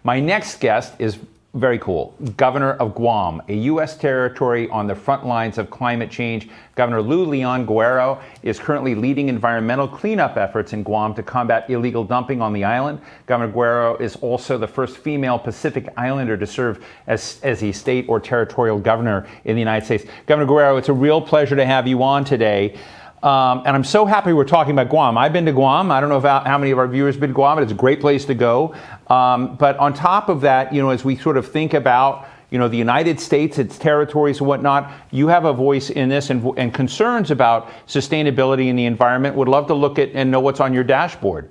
My next guest is very cool. Governor of Guam, a U.S. territory on the front lines of climate change. Governor Leon Guerrero is currently leading environmental cleanup efforts in Guam to combat illegal dumping on the island. Governor Guerrero is also the first female Pacific Islander to serve as a state or territorial governor in the United States. Governor Guerrero, it's a real pleasure to have you on today. And I'm so happy we're talking about Guam. I've been to Guam. I don't know how many of our viewers have been to Guam, but it's a great place to go. But on top of that, as we sort of think about, the United States, its territories and whatnot, you have a voice in this and concerns about sustainability in the environment. Would love to look at and know what's on your dashboard.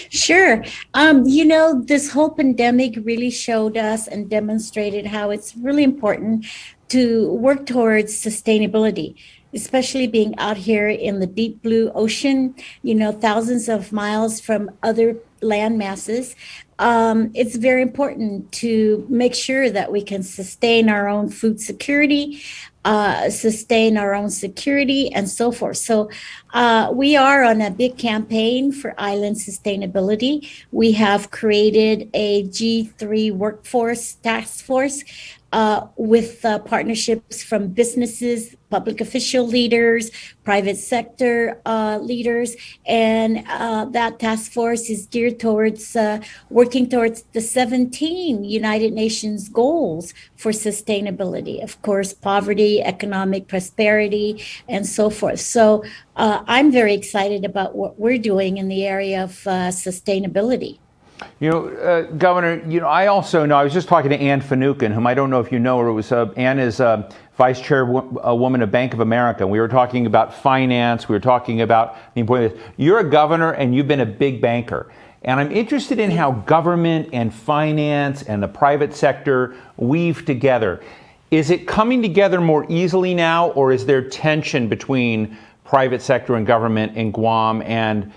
Sure. This whole pandemic really showed us and demonstrated how it's really important to work towards sustainability, especially being out here in the deep blue ocean, thousands of miles from other land masses. It's very important to make sure that we can sustain our own food security, sustain our own security, and so forth. So we are on a big campaign for island sustainability. We have created a G3 workforce task force with partnerships from businesses, public official leaders, private sector leaders, and that task force is geared towards working towards the 17 United Nations goals for sustainability, of course, poverty, economic prosperity, and so forth. So I'm very excited about what we're doing in the area of sustainability. Governor, I also know, I was just talking to Ann Finucane, whom I don't know if you know her. It was Ann is vice chairwoman of Bank of America. We were talking about finance. We were talking about the importance. You're a governor and you've been a big banker. And I'm interested in how government and finance and the private sector weave together. Is it coming together more easily now, or is there tension between private sector and government in Guam and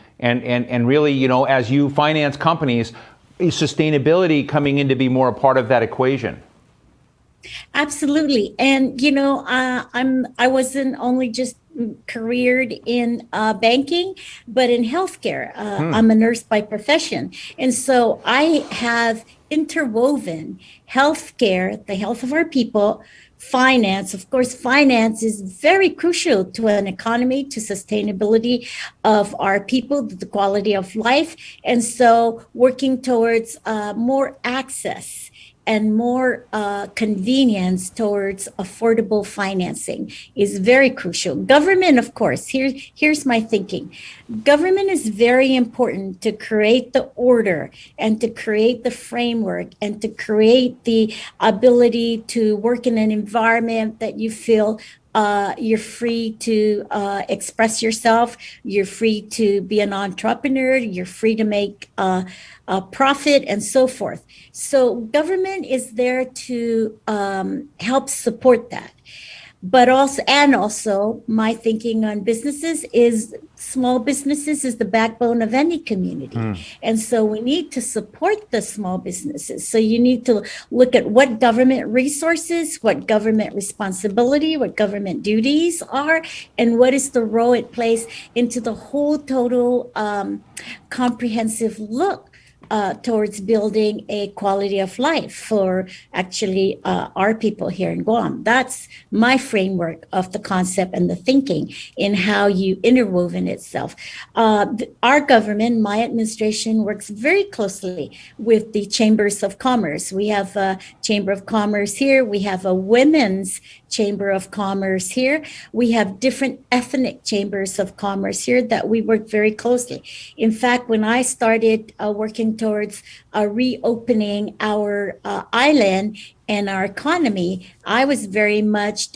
really, as you finance companies, is sustainability coming in to be more a part of that equation? Absolutely. And, I wasn't only just careered in banking, but in healthcare. I'm a nurse by profession. And so I have interwoven healthcare, the health of our people, finance. Of course, finance is very crucial to an economy, to sustainability of our people, the quality of life. And so working towards more access and more convenience towards affordable financing is very crucial. Government, of course, here's my thinking. Government is very important to create the order and to create the framework and to create the ability to work in an environment that you feel you're free to express yourself. You're free to be an entrepreneur. You're free to make a profit and so forth. So government is there to help support that. But also my thinking on businesses is small businesses is the backbone of any community. And so we need to support the small businesses. So you need to look at what government resources, what government responsibility, what government duties are, and what is the role it plays into the whole total comprehensive look towards building a quality of life for actually our people here in Guam. That's my framework of the concept and the thinking in how you interwoven itself. Our government, my administration, works very closely with the chambers of commerce. We have a chamber of commerce here. We have a women's chamber of commerce here. We have different ethnic chambers of commerce here that we work very closely. In fact, when I started working towards reopening our island and our economy, I was very much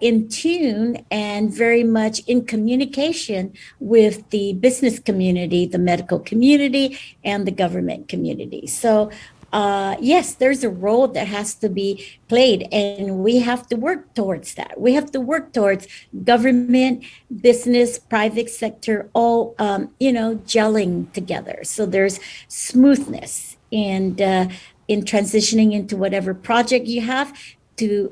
in tune and very much in communication with the business community, the medical community, and the government community. So yes, there's a role that has to be played, and we have to work towards that. We have to work towards government, business, private sector, all, gelling together. So there's smoothness and in transitioning into whatever project you have to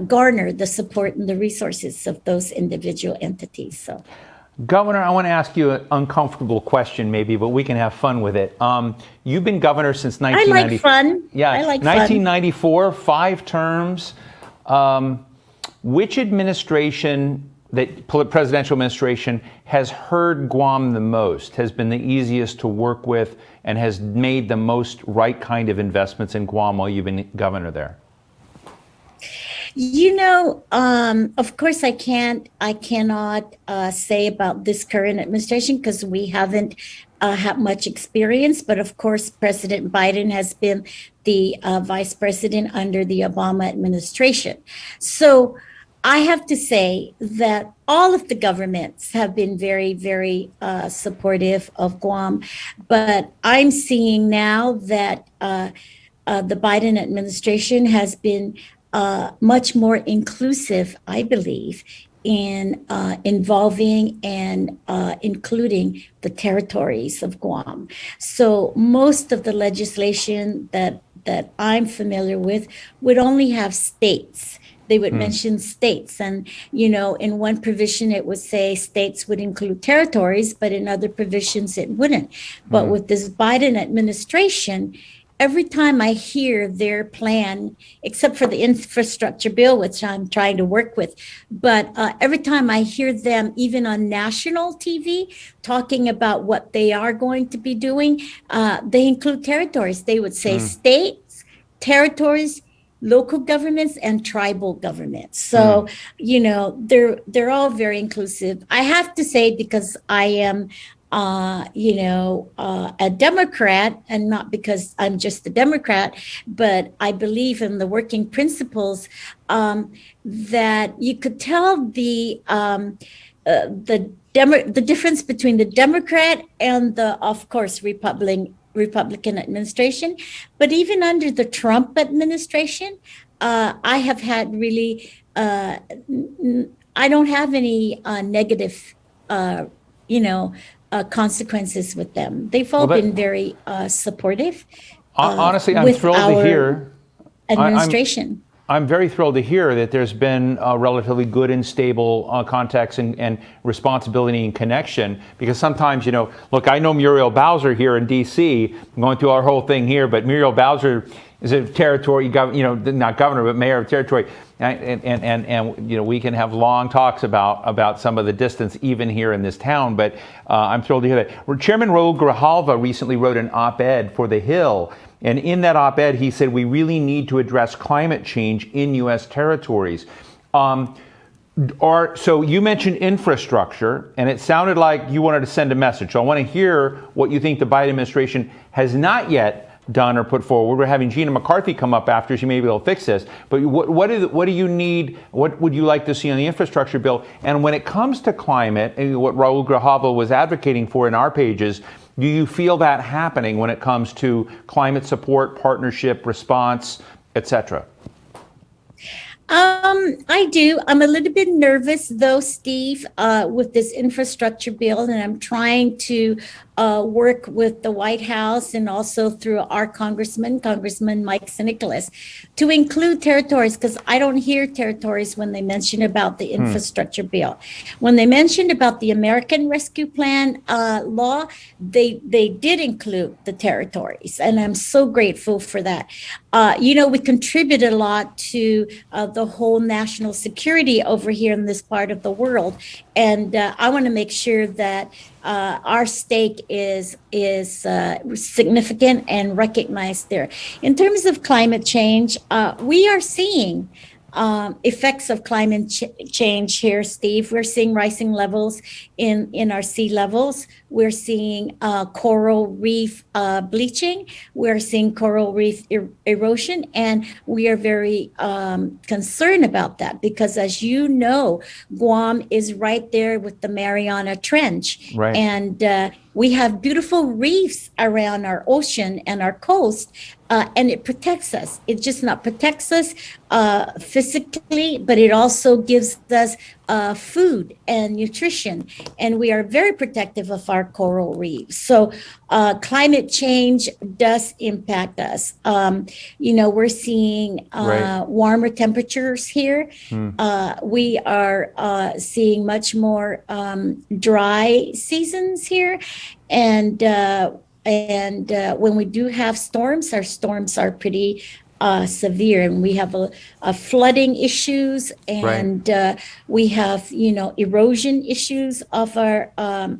garner the support and the resources of those individual entities. So. Governor, I want to ask you an uncomfortable question, maybe, but we can have fun with it. You've been governor since 1994. I like fun. Yeah, I like 1994, 5 terms. Which administration, presidential administration, has heard Guam the most, has been the easiest to work with, and has made the most right kind of investments in Guam while you've been governor there? Of course, I cannot say about this current administration because we haven't had much experience. But of course, President Biden has been the vice president under the Obama administration. So I have to say that all of the governments have been very, very supportive of Guam. But I'm seeing now that the Biden administration has been much more inclusive, I believe, in involving and including the territories of Guam. So most of the legislation that I'm familiar with would only have states. They would mention states. And, in one provision, it would say states would include territories, but in other provisions, it wouldn't. But with this Biden administration, every time I hear their plan, except for the infrastructure bill, which I'm trying to work with, but every time I hear them, even on national TV, talking about what they are going to be doing, they include territories. They would say states, territories, local governments, and tribal governments. So, they're all very inclusive. I have to say, because I am a Democrat, and not because I'm just a Democrat, but I believe in the working principles, that you could tell the difference between the Democrat and the, of course, Republican administration. But even under the Trump administration, I have had really, I don't have any negative, consequences with them. They've all been very supportive. Honestly, I'm thrilled to hear. Administration. I'm very thrilled to hear that there's been a relatively good and stable contacts and responsibility and connection, because sometimes, look, I know Muriel Bowser here in D.C., I'm going through our whole thing here, but Muriel Bowser is a territory, not governor, but mayor of territory. And we can have long talks about some of the distance even here in this town, but I'm thrilled to hear that. Chairman Raul Grijalva recently wrote an op-ed for The Hill, and in that op-ed he said we really need to address climate change in U.S. territories. So you mentioned infrastructure, and it sounded like you wanted to send a message. So I want to hear what you think the Biden administration has not yet done or put forward. We're having Gina McCarthy come up after. She may be able to fix this. But what do you need? What would you like to see on the infrastructure bill? And when it comes to climate, and what Raul Grijalva was advocating for in our pages, do you feel that happening when it comes to climate support, partnership, response, etc.? I do. I'm a little bit nervous, though, Steve, with this infrastructure bill, and I'm trying to work with the White House and also through our Congressman Mike Nicholas, to include territories, because I don't hear territories when they mention about the infrastructure bill. When they mentioned about the American Rescue Plan law, they did include the territories, and I'm so grateful for that. We contribute a lot to the whole national security over here in this part of the world, and I want to make sure that our stake is significant and recognized there. In terms of climate change, we are seeing effects of climate change here, Steve. We're seeing rising levels in our sea levels. We're seeing coral reef bleaching. We're seeing coral reef erosion, and we are very concerned about that because, as you know, Guam is right there with the Mariana Trench. Right. And we have beautiful reefs around our ocean and our coast, and it protects us. It just not protects us physically, but it also gives us food and nutrition, and we are very protective of our coral reefs. So climate change does impact us. We're seeing Right. warmer temperatures here. We are seeing much more dry seasons here, and when we do have storms, our storms are pretty severe, and we have a flooding issues, and we have erosion issues of our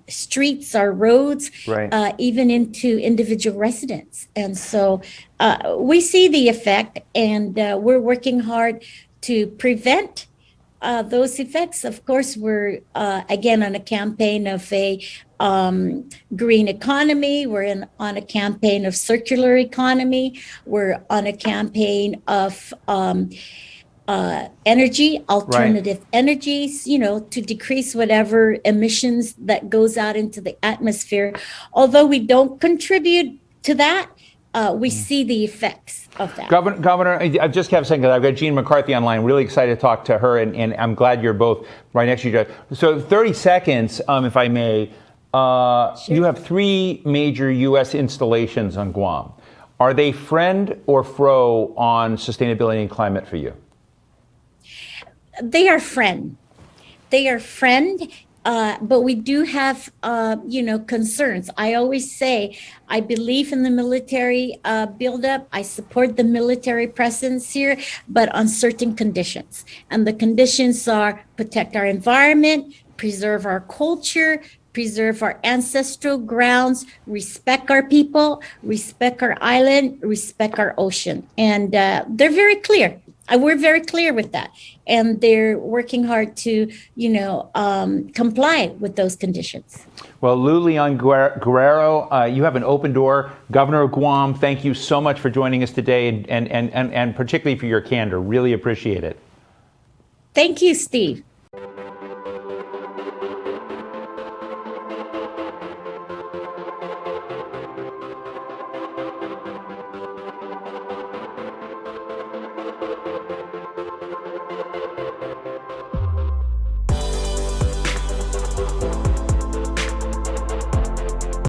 streets, our roads, Right. even into individual residents. And so we see the effect, and we're working hard to prevent those effects. Of course, we're again on a campaign of a green economy. We're on a campaign of circular economy. We're on a campaign of energy, alternative energies, to decrease whatever emissions that goes out into the atmosphere. Although we don't contribute to that, we see the effects of that. Governor, I just kept saying, because I've got Jean McCarthy online, really excited to talk to her, and I'm glad you're both right next to each other. So 30 seconds, if I may. Sure. You have 3 major U.S. installations on Guam. Are they friend or foe on sustainability and climate for you? They are friend. They are friend. But we do have, concerns. I always say I believe in the military buildup. I support the military presence here, but on certain conditions. And the conditions are protect our environment, preserve our culture, preserve our ancestral grounds, respect our people, respect our island, respect our ocean. And they're very clear. We're very clear with that. And they're working hard to, comply with those conditions. Well, Leon Guerrero, you have an open door. Governor of Guam, thank you so much for joining us today, and particularly for your candor. Really appreciate it. Thank you, Steve.